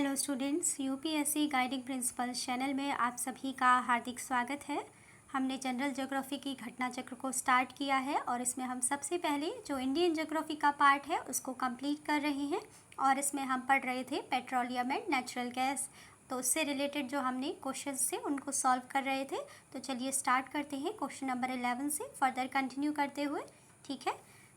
Hello students, UPSC guiding principles channel में आप सभी का हार्दिक स्वागत है। हमने जनरल ज्योग्राफी की घटना चक्र को स्टार्ट किया है और इसमें हम सबसे पहले जो इंडियन ज्योग्राफी का पार्ट है उसको कंप्लीट कर रहे हैं और इसमें हम पढ़ रहे थे पेट्रोलियम एंड नेचुरल गैस। तो उससे रिलेटेड जो हमने क्वेश्चन से उनको सॉल्व कर रहे थे। तो चलिए स्टार्ट करते हैं क्वेश्चन नंबर 11 से फर्दर कंटिन्यू करते हुए। ठीक है,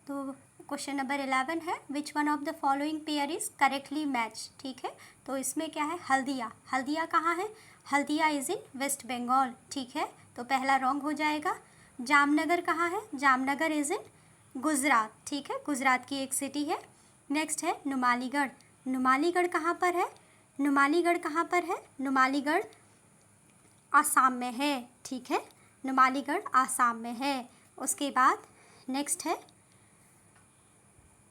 तो क्वेश्चन नंबर 11 है विच one of the following pair is correctly match. ठीक है, तो इसमें क्या है, हल्दिया। हल्दिया कहाँ है? Haldia is in waste Bengal. ठीक है, तो पहला रॉन्ग हो जाएगा। जामनगर कहाँ है? Jamnagar is in Gujarat. ठीक है, गुजरात की एक सिटी है। नेक्स्ट है नुमालीगढ़। नुमालीगढ़ कहाँ पर है? नुमालीगढ़ कहाँ पर है? नुमालीगढ़ आसाम में है। ठीक है, नुमालीगढ़ आसाम में है। उसके बाद नेक्स्ट है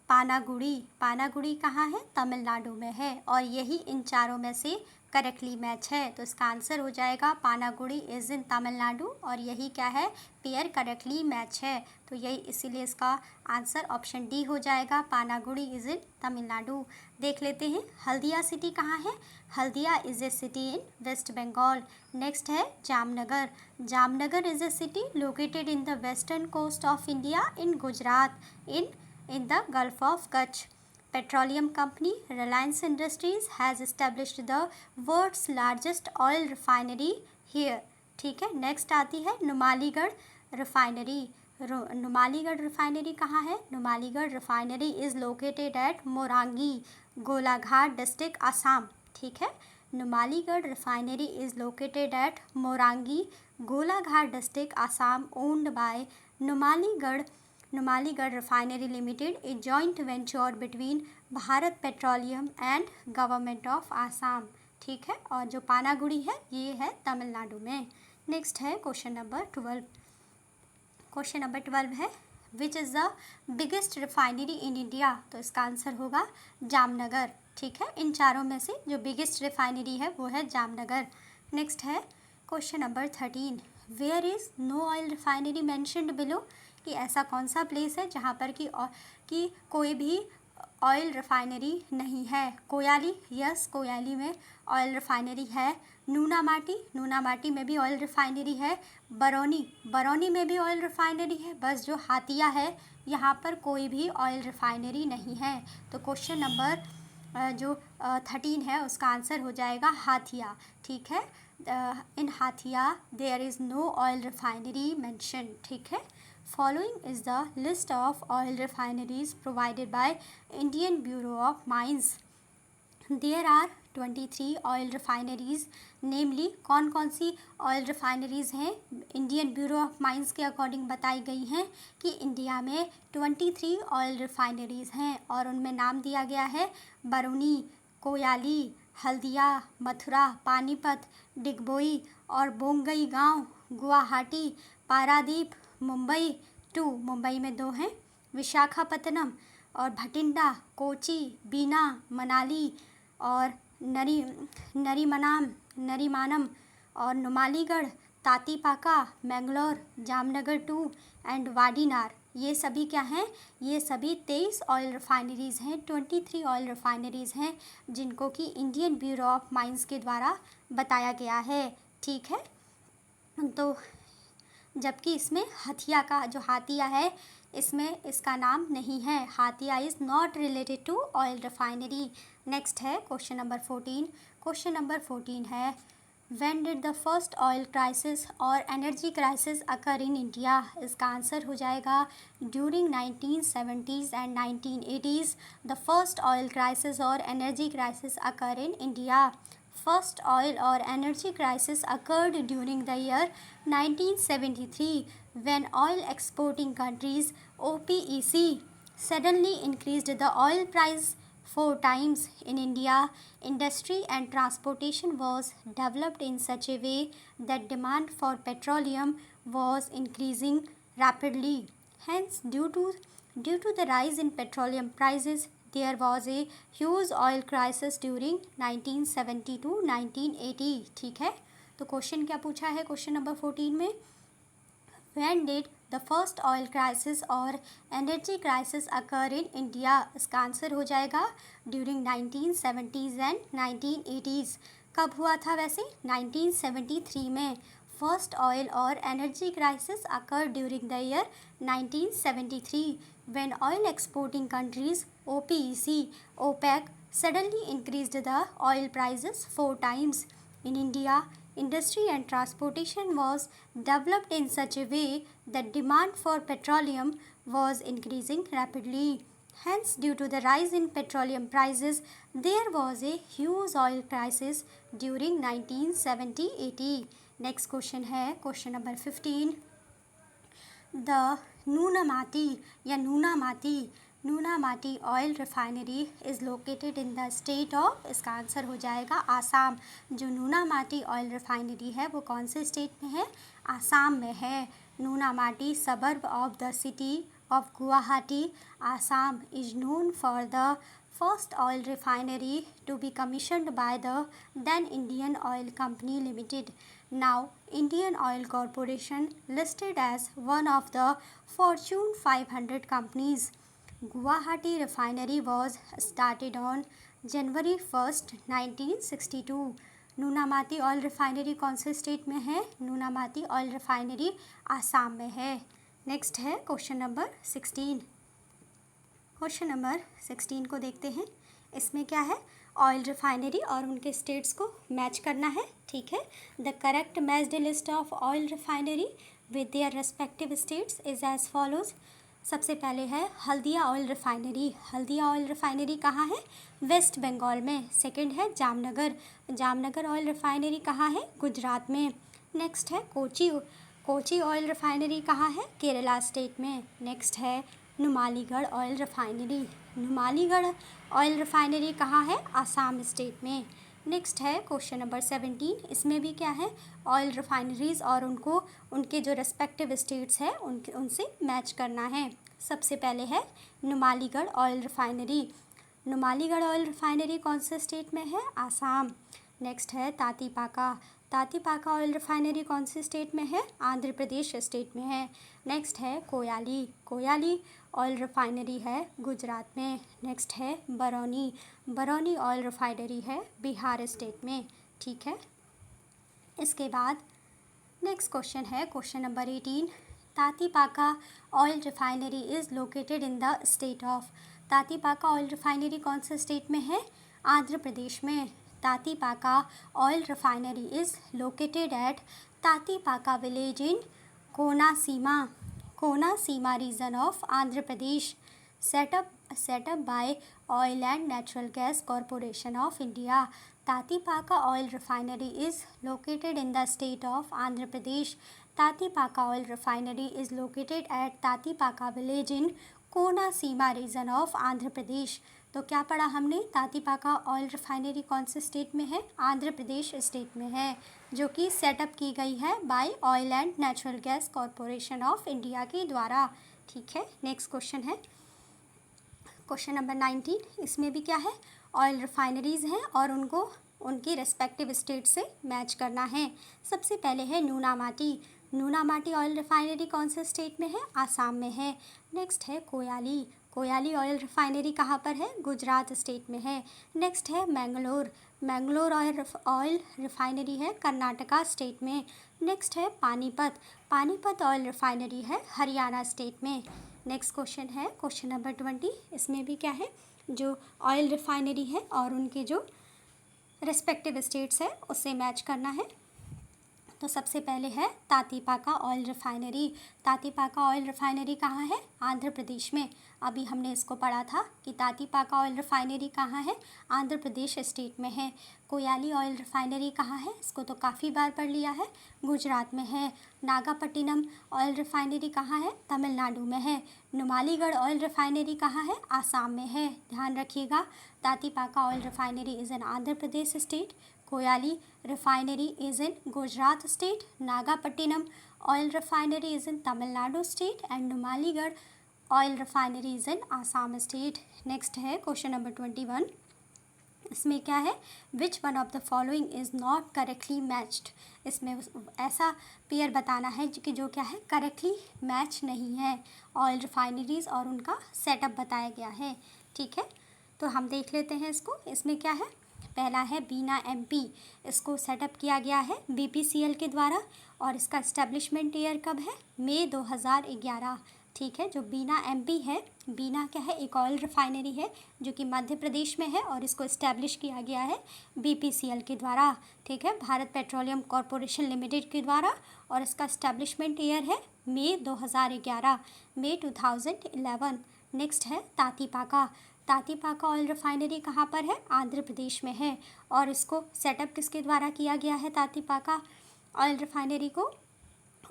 पानागुड़ी। पानागुड़ी कहाँ है? तमिलनाडु में है और यही इन चारों में से करेक्टली मैच है। तो इसका आंसर हो जाएगा पानागुड़ी इज़ इन तमिलनाडु और यही क्या है, पेयर करेक्टली मैच है। तो यही इसीलिए इसका आंसर ऑप्शन डी हो जाएगा, पानागुड़ी इज़ इन तमिलनाडु। देख लेते हैं हल्दिया सिटी कहाँ है। Haldia is a city in waste Bengal. Next है Jamnagar. Jamnagar is a city located in the western coast of India in Gujarat in the Gulf of Kutch. Petroleum company Reliance Industries has established the world's largest oil refinery here. ठीक है, next आती है Numaligarh refinery. Numaligarh refinery कहाँ है? Numaligarh refinery is located at Morangi, Golaghat district, Assam. ठीक है, Numaligarh refinery is located at Morangi, Golaghat district, Assam, owned by Numaligarh Refinery Limited, a joint venture between Bharat Petroleum and government of Assam. ठीक है, और जो पानागुड़ी है ये है तमिलनाडु में। नेक्स्ट है क्वेश्चन नंबर 12। क्वेश्चन नंबर 12 है which is the biggest refinery in India. तो इसका आंसर होगा जामनगर। ठीक है, इन चारों में से जो बिगेस्ट रिफाइनरी है वो है जामनगर। नेक्स्ट है question number 13 where is no oil refinery mentioned below. कि ऐसा कौन सा प्लेस है जहाँ पर कि कोई भी ऑयल रिफाइनरी नहीं है। कोयाली, यस, कोयाली में ऑयल रिफाइनरी है। नूनामाटी में भी ऑयल रिफाइनरी है। बरौनी में भी ऑयल रिफाइनरी है। बस जो हातिया है यहाँ पर कोई भी ऑयल रिफाइनरी नहीं है। तो क्वेश्चन नंबर जो 13 है उसका आंसर हो जाएगा हाथिया। ठीक है, in Hatia there is no oil refinery mention. ठीक है, Following is the list of oil refineries provided by Indian Bureau of Mines. There are 23 oil refineries. Namely, कौन कौन सी ऑयल रिफाइनरीज़ हैं इंडियन ब्यूरो ऑफ माइंस के according बताई गई हैं कि इंडिया में 23 ऑयल रिफाइनरीज़ हैं और उनमें नाम दिया गया है बरौनी, कोयाली, हल्दिया, मथुरा, पानीपत, डिगबोई और बोंगईगांव, गुवाहाटी, पारादीप, मुंबई 2, मुंबई में 2 हैं, विशाखापत्तनम और भटिंडा, कोची, बीना, मनाली और नरीमानम और नुमालीगढ़, तातीपाका, मैंगलोर, जामनगर 2 एंड वाडीनार। ये सभी क्या हैं? ये सभी 23 ऑयल रिफाइनरीज़ हैं, 23 ऑयल रिफाइनरीज़ हैं जिनको कि इंडियन ब्यूरो ऑफ माइंस के द्वारा बताया गया है। ठीक है, तो जबकि इसमें हथिया का जो हातिया है इसमें इसका नाम नहीं है। Hatia is not related to oil refinery. Next है क्वेश्चन नंबर 14। क्वेश्चन नंबर 14 है when did the first oil crisis और energy crisis occur in India. इसका आंसर हो जाएगा during 1970s and 1980s the first oil crisis और energy crisis occur in India. First oil or energy crisis occurred during the year 1973 when oil exporting countries OPEC suddenly increased the oil price 4 times. In India, industry and transportation was developed in such a way that demand for petroleum was increasing rapidly. Hence, due to the rise in petroleum prices, there was a huge oil crisis during 1970 to 1980. ठीक है, तो question क्या पूछा है question number 14 में When did the first oil crisis और energy crisis occur in India? इसका answer हो जाएगा during 1970s and 1980s. कब हुआ था वैसे? 1973 में. फर्स्ट ऑयल और energy crisis occurred during the year 1973 when oil exporting countries OPEC, OPEC suddenly increased the oil prices 4 times. In India, industry and transportation was developed in such a way that demand for petroleum was increasing rapidly. Hence, due to the rise in petroleum prices, there was a huge oil crisis during 1970-80. Next question है question number 15. The Nunamati oil refinery is located in the state of, इसका answer हो जाएगा आसाम. जो नूनामाटी oil refinery है वो कौन से state में है? आसाम में है. नूनामाटी suburb of the city of Guwahati, Assam is known for the first oil refinery to be commissioned by the then Indian Oil Company Limited. Now Indian Oil Corporation listed as one of the Fortune 500 companies. Guwahati refinery was started on January 1st, 1962. Noonmati oil refinery कौन से state में है? नूनामाती oil refinery Assam में है. Next है question number 16. Question number 16 को देखते हैं. इसमें क्या है? ऑयल रिफाइनरी और उनके स्टेट्स को मैच करना है. ठीक है. The correct matched list of oil refinery with their respective states is as follows. सबसे पहले है Haldia oil refinery. Haldia oil refinery कहाँ है? वेस्ट बंगाल में. सेकंड है जामनगर ऑयल रिफाइनरी कहाँ है? गुजरात में. नेक्स्ट है कोची ऑयल रिफाइनरी कहाँ है? केरला स्टेट में. नेक्स्ट है Numaligarh oil refinery. Numaligarh oil refinery कहाँ है? आसाम स्टेट में. नेक्स्ट है क्वेश्चन नंबर 17. इसमें भी क्या है? ऑयल रिफाइनरीज और उनके जो रेस्पेक्टिव स्टेट्स है उनसे मैच करना है. सबसे पहले है Numaligarh oil refinery. Numaligarh oil refinery कौन से स्टेट में है? आसाम. नेक्स्ट है तातीपाका ऑयल रिफाइनरी कौन से स्टेट में है? आंध्र प्रदेश स्टेट में है. नेक्स्ट है कोयाली ऑयल रिफाइनरी है गुजरात में. नेक्स्ट है बरौनी ऑयल रिफाइनरी है बिहार स्टेट में. ठीक है. इसके बाद नेक्स्ट क्वेश्चन है question number 18. Tatipaka oil refinery is located in the state of. Tatipaka oil refinery कौन से स्टेट में है? आंध्र प्रदेश में. Tatipaka oil refinery is located at Tatipaka village in Konaseema region of Andhra Pradesh. Setup by oil and natural gas corporation of India. Tatipaka oil refinery is located in the state of Andhra Pradesh. Tatipaka oil refinery is located at Tatipaka village in Konaseema region of Andhra Pradesh. तो क्या पढ़ा हमने? Tatipaka oil refinery कौन से state में है? Andhra Pradesh state में है, जो कि सेटअप की गई है by oil and natural gas corporation of India के द्वारा. ठीक है. नेक्स्ट क्वेश्चन है क्वेश्चन नंबर 19. इसमें भी क्या है? ऑयल रिफाइनरीज़ हैं और उनकी रेस्पेक्टिव स्टेट से मैच करना है. सबसे पहले है नूनामाटी ऑयल रिफाइनरी कौन से स्टेट में है? आसाम में है. नेक्स्ट है कोयाली ऑयल रिफाइनरी कहाँ पर है? गुजरात स्टेट में है. नेक्स्ट है मैंगलोर ऑयल रिफाइनरी है कर्नाटका स्टेट में. नेक्स्ट है पानीपत ऑयल रिफाइनरी है हरियाणा स्टेट में. नेक्स्ट क्वेश्चन है क्वेश्चन नंबर 20. इसमें भी क्या है? जो ऑयल रिफाइनरी है और उनके जो रेस्पेक्टिव स्टेट्स है उससे मैच करना है. तो सबसे पहले है Tatipaka oil refinery. Tatipaka oil refinery कहाँ है? आंध्र प्रदेश में. अभी हमने इसको पढ़ा था कि तातीपाका ऑयल रिफाइनरी कहाँ है? आंध्र प्रदेश स्टेट में है. कोयाली ऑयल रिफाइनरी कहाँ है? इसको तो काफ़ी बार पढ़ लिया है, गुजरात में है. नागापट्टिनम ऑयल रिफाइनरी कहाँ है? तमिलनाडु में है. नुमालीगढ़ ऑयल रिफाइनरी कहाँ है? आसाम में है. ध्यान रखिएगा, Tatipaka oil refinery is in Andhra Pradesh state. Koyali refinery is in Gujarat state. Nagapattinam oil refinery is in Tamil Nadu state and Numaligarh oil refinery is in Assam state. Next है क्वेश्चन नंबर 21. इसमें क्या है, विच one of the following is not correctly matched. इसमें ऐसा pair बताना है कि जो क्या है, करेक्टली मैच नहीं है। ऑयल रिफाइनरीज और उनका सेटअप बताया गया है। ठीक है, तो हम देख लेते हैं इसको। इसमें क्या है, पहला है बीना एमपी, इसको सेटअप किया गया है बीपीसीएल के द्वारा और इसका इस्टेब्लिशमेंट ईयर कब है, मई 2011। ठीक है, जो बीना एमपी है, बीना क्या है, एक ऑयल रिफाइनरी है जो कि मध्य प्रदेश में है और इसको इस्टेब्लिश किया गया है बीपीसीएल के द्वारा। ठीक है, भारत पेट्रोलियम कॉरपोरेशन लिमिटेड के द्वारा, और इसका इस्टेब्लिशमेंट ईयर है मई 2011, मई 2011। नेक्स्ट है तातीपाका। तातीपाका ऑयल रिफाइनरी कहाँ पर है, आंध्र प्रदेश में है, और इसको सेटअप किसके द्वारा किया गया है, तातीपाका ऑयल रिफाइनरी को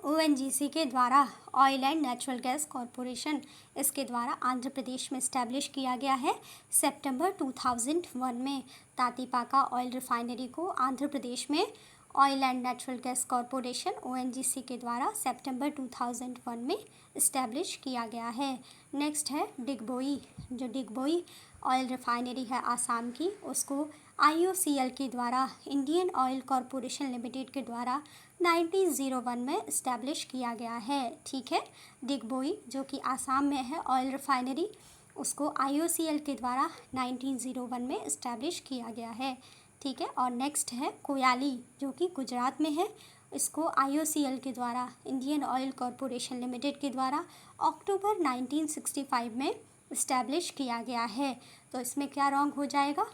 ओएनजीसी के द्वारा, oil and natural gas corporation, इसके द्वारा आंध्र प्रदेश में इस्टेब्लिश किया गया है सितंबर 2001 में। तातीपाका ऑयल रिफाइनरी को आंध्र प्रदेश में oil and natural gas corporation ONGC के द्वारा सितंबर 2001 में इस्टेब्लिश किया गया है। नेक्स्ट है डिगबोई। जो डिगबोई ऑयल रिफाइनरी है आसाम की, उसको आईओसीएल के द्वारा, इंडियन ऑयल कॉरपोरेशन लिमिटेड के द्वारा 1901 में इस्टेब्लिश किया गया है। ठीक है, डिगबोई जो कि आसाम में है ऑयल रिफाइनरी, उसको आईओसीएल के द्वारा 1901 में इस्टेब्लिश किया गया है। ठीक है, और नेक्स्ट है कोयाली जो कि गुजरात में है, इसको आईओसीएल के द्वारा, इंडियन ऑयल कॉरपोरेशन लिमिटेड के द्वारा अक्टूबर 1965 में इस्टेब्लिश किया गया है। तो इसमें क्या रॉन्ग हो जाएगा,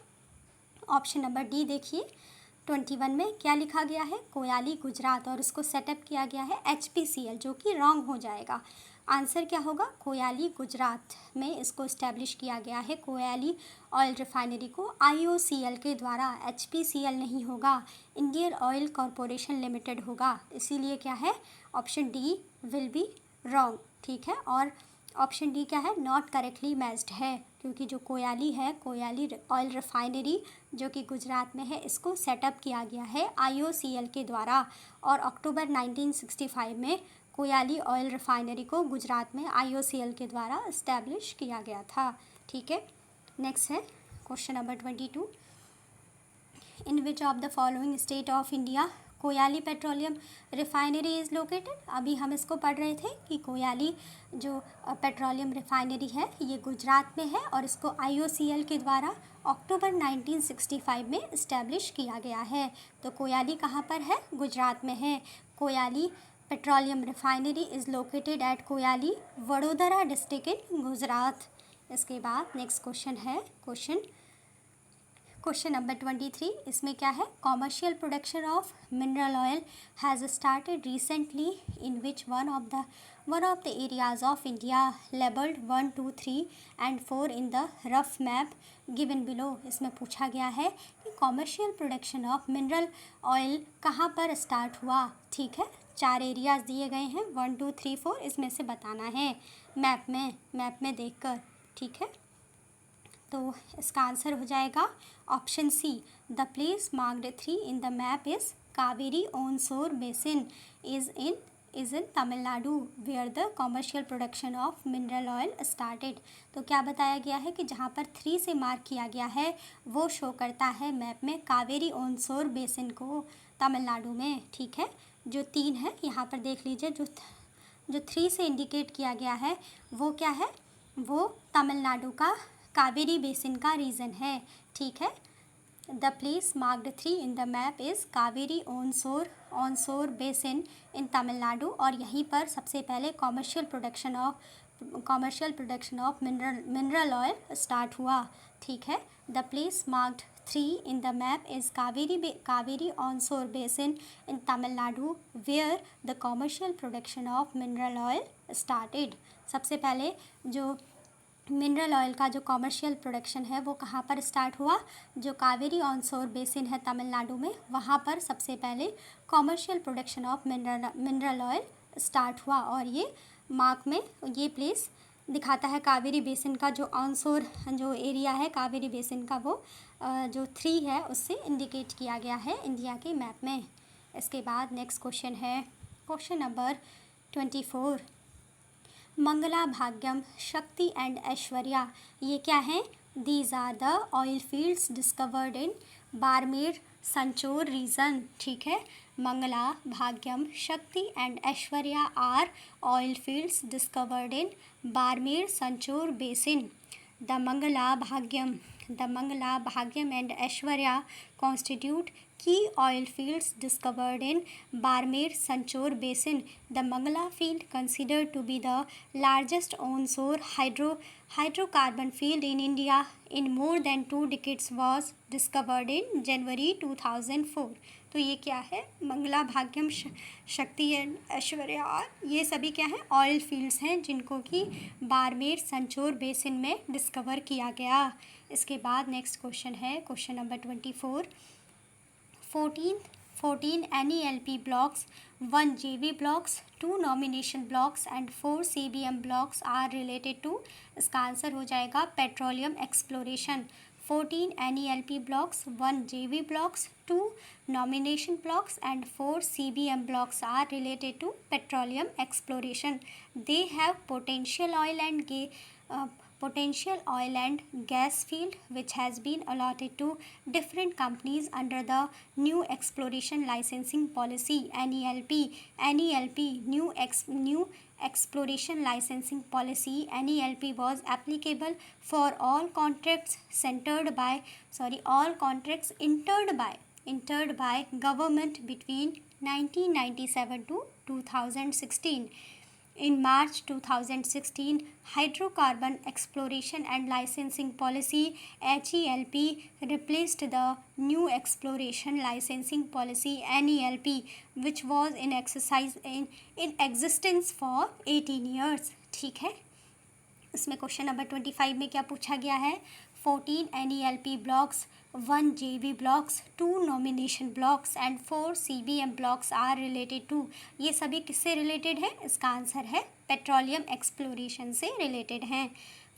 ऑप्शन नंबर डी देखिए 21 में क्या लिखा गया है, कोयाली गुजरात, और इसको सेटअप किया गया है एचपीसीएल, जो कि रॉन्ग हो जाएगा। आंसर क्या होगा, कोयाली गुजरात में इसको इस्टेब्लिश किया गया है, कोयाली ऑयल रिफाइनरी को आईओसीएल के द्वारा। एचपीसीएल नहीं होगा, इंडियन ऑयल कॉरपोरेशन लिमिटेड होगा, इसीलिए क्या है, option D will be wrong. ठीक है, और ऑप्शन डी क्या है, नॉट करेक्टली मैच्ड है, क्योंकि जो कोयाली है, कोयाली ऑयल रिफाइनरी जो कि गुजरात में है, इसको सेटअप किया गया है आईओसीएल के द्वारा, और अक्टूबर 1965 में कोयाली ऑयल रिफाइनरी को गुजरात में आईओसीएल के द्वारा इस्टेब्लिश किया गया था। ठीक है, नेक्स्ट है question number 22, in which of the following state of India Koyali petroleum refinery is located. अभी हम इसको पढ़ रहे थे कि कोयाली जो पेट्रोलियम रिफाइनरी है ये गुजरात में है और इसको आईओसीएल के द्वारा अक्टूबर 1965 में इस्टेब्लिश किया गया है। तो कोयाली कहाँ पर है, गुजरात में है। Koyali petroleum refinery is located at Koyali, Vadodara district in Gujarat. इसके बाद नेक्स्ट क्वेश्चन है क्वेश्चन नंबर 23। इसमें क्या है, commercial production of mineral oil has started recently in which one of the areas of India labelled 1, 2, 3 and 4 in the rough map given below. इसमें पूछा गया है कि commercial production of mineral oil कहाँ पर स्टार्ट हुआ। ठीक है, 4 एरियाज दिए गए हैं, 1, 2, 3, 4, इसमें से बताना है मैप में देखकर। ठीक है, तो इसका आंसर हो जाएगा option C, the place marked 3 in the map is Kaveri onshore basin is in Tamil Nadu where the commercial production of mineral oil started. तो क्या बताया गया है कि जहाँ पर 3 से मार्क किया गया है वो शो करता है मैप में कावेरी ऑनशोर बेसिन को, तमिलनाडु में। ठीक है, जो 3 है यहाँ पर देख लीजिए, जो 3 से इंडिकेट किया गया है वो क्या है, वो तमिलनाडु का कावेरी बेसिन का रीजन है। ठीक है, the place marked 3 in the map is Kaveri onshore basin in Tamil Nadu, और यहीं पर सबसे पहले commercial production of mineral oil start हुआ। ठीक है, the place marked 3 in the map is Kaveri onshore basin in Tamil Nadu where the commercial production of mineral oil started. सबसे पहले जो मिनरल ऑयल का जो कॉमर्शियल प्रोडक्शन है वो कहाँ पर स्टार्ट हुआ, जो कावेरी ऑनशोर बेसिन है तमिलनाडु में, वहाँ पर सबसे पहले commercial production of mineral oil start हुआ। और ये मार्क में ये प्लेस दिखाता है कावेरी बेसिन का, जो ऑनशोर जो एरिया है कावेरी बेसिन का वो जो 3 है उससे इंडिकेट किया गया है इंडिया के मैप में। इसके बाद नेक्स्ट क्वेश्चन है question number 24, Mangala Bhagyam Shakti and Aishwarya, ये क्या है, these are the oil fields discovered in Barmer Sanchore region. ठीक है, Mangala, Bhagyam, Shakti and Aishwarya are oil fields discovered in Barmer Sanchore basin. The Mangala, Bhagyam and Aishwarya constitute key oil fields discovered in Barmer Sanchor Basin. The Mangala field, considered to be the largest onshore hydrocarbon field in India in more than 2 decades, was discovered in January 2004. तो ये क्या है, Mangala, Bhagyam, Shakti and Aishwarya और ये सभी क्या हैं, oil fields हैं जिनको कि बाड़मेर संचोर बेसिन में डिस्कवर किया गया। इसके बाद नेक्स्ट क्वेश्चन है question number 24। 14 NELP blocks, 1 JV blocks, 2 nomination blocks and 4 CBM blocks are related to, इसका आंसर हो जाएगा petroleum exploration. 14 NELP blocks, 1 JV blocks, 2 nomination blocks and 4 CBM blocks are related to petroleum exploration. They have potential oil and gas field which has been allotted to different companies under the new exploration licensing policy NELP new exploration licensing policy NELP was applicable for all contracts entered by government between 1997 to 2016. In March 2016, Hydrocarbon Exploration and Licensing Policy HELP replaced the new Exploration Licensing Policy NELP, which was in existence for 18 years. ठीक है, इसमें question number 25 में क्या पूछा गया है, 14 NELP blocks, 1 JV blocks, 2 nomination blocks and 4 CBM blocks are related to, ये सभी किससे रिलेटेड है, इसका आंसर है पेट्रोलियम एक्सप्लोरेशन से रिलेटेड हैं।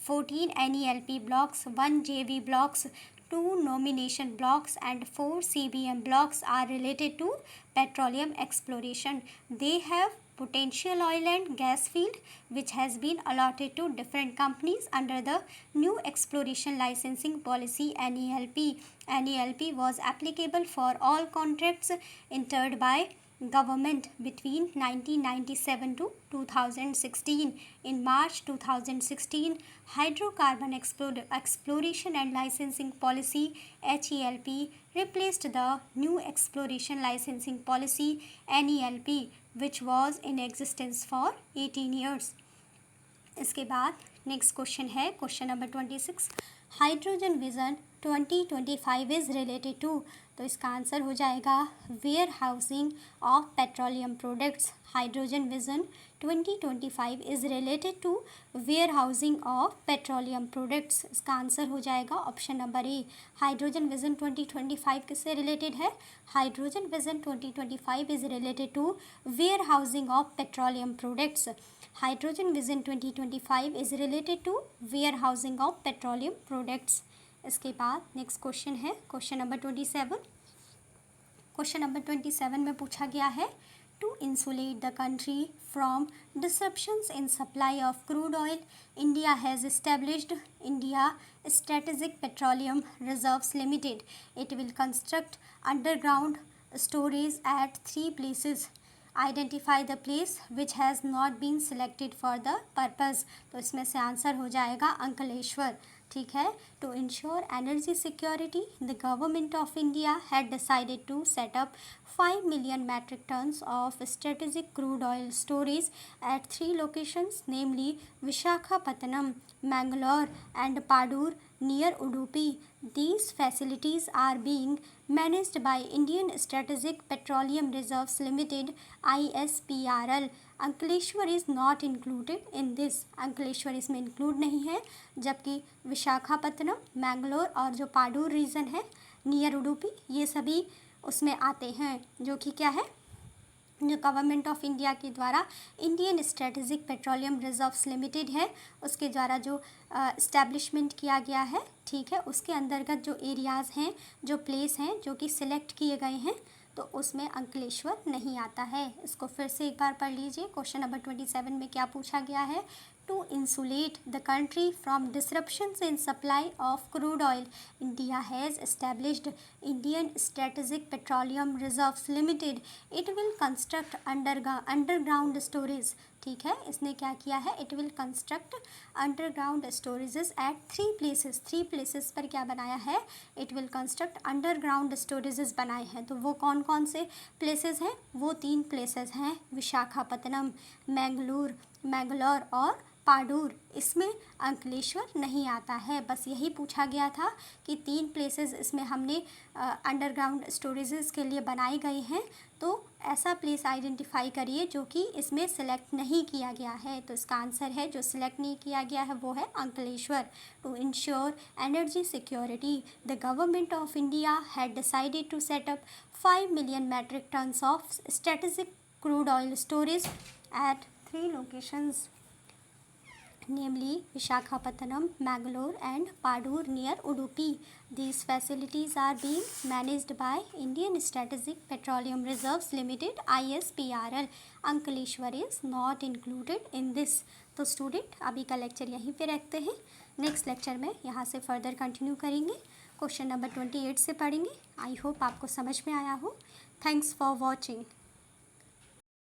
14 NELP blocks, 1 JV blocks, 2 nomination blocks and 4 CBM blocks are related to petroleum exploration. They have potential oil and gas field which has been allotted to different companies under the new exploration licensing policy NELP. NELP was applicable for all contracts entered by government between 1997 to 2016. In March 2016, Hydrocarbon Exploration and Licensing Policy HELP replaced the new Exploration Licensing Policy NELP, which was in existence for 18 years. इसके बाद next question है question number 26। Hydrogen vision 2025 is related to, तो इसका answer हो जाएगा warehousing of petroleum products. Hydrogen vision 2025 is related to warehousing of petroleum products. इसका answer हो जाएगा option number A. Hydrogen vision 2025 किससे related है, hydrogen vision 2025 is related to warehousing of petroleum products. Hydrogen vision 2025 is related to warehousing of petroleum products. इसके बाद next question है question number 27। Question number 27 में पूछा गया है to insulate the country from disruptions in supply of crude oil, India has established India Strategic Petroleum Reserves Limited. It will construct underground storage at 3 places. Identify the place which has not been selected for the purpose. तो इसमें से answer हो जाएगा अंकलेश्वर। ठीक है, to ensure energy security the government of India had decided to set up 5 million metric tons of strategic crude oil storage at 3 locations, namely Visakhapatnam, Mangalore and Padur near Udupi. These facilities are being managed by Indian Strategic Petroleum Reserves Limited ISPRL. Ankleshwar is not included in this, Ankleshwar इसमें include नहीं है, जबकि विशाखापत्तनम, मैंगलोर और जो Padur reason है near Udupi ये सभी उसमें आते हैं, जो कि क्या है, जो गवर्नमेंट ऑफ इंडिया के द्वारा Indian strategic petroleum reserves limited है उसके द्वारा जो इस्टेब्लिशमेंट किया गया है। ठीक है, उसके अंतर्गत जो एरियाज़ हैं, जो प्लेस हैं जो कि सिलेक्ट किए गए हैं, तो उसमें अंकलेश्वर नहीं आता है। इसको फिर से एक बार पढ़ लीजिए। क्वेश्चन नंबर 27 में क्या पूछा गया है, To insulate the country from disruptions in supply of crude oil, India has established Indian Strategic Petroleum Reserves Limited. It will construct underground storage. ठीक है, इसने क्या किया है? It will construct underground storages at three places पर क्या बनाया है? It will construct underground storages बनाए हैं। तो वो कौन कौन से प्लेसेस हैं? वो 3 प्लेसेस हैं, विशाखापत्तनम, मैंगलोर और पाडूर। इसमें अंकलेश्वर नहीं आता है। बस यही पूछा गया था कि 3 प्लेसेस इसमें हमने अंडरग्राउंड स्टोरेजेस के लिए बनाए गए हैं, तो ऐसा प्लेस आइडेंटिफाई करिए जो कि इसमें सिलेक्ट नहीं किया गया है। तो इसका आंसर है, जो सिलेक्ट नहीं किया गया है वो है Ankleshwar. To ensure energy security, the government of India had decided to set up 5 million metric tons of strategic crude oil storage at 3 locations, namely Visakhapatnam, Mangalore and Padur near Udupi. These facilities are being managed by Indian Strategic Petroleum Reserves Limited ISPRL. Ankleshwar is not included in this. तो student अभी का lecture यहीं पे रखते हैं। Next lecture में यहाँ से फर्दर कंटिन्यू करेंगे। क्वेश्चन नंबर 28 से पढ़ेंगे। आई होप आपको समझ में आया हो। Thanks for watching.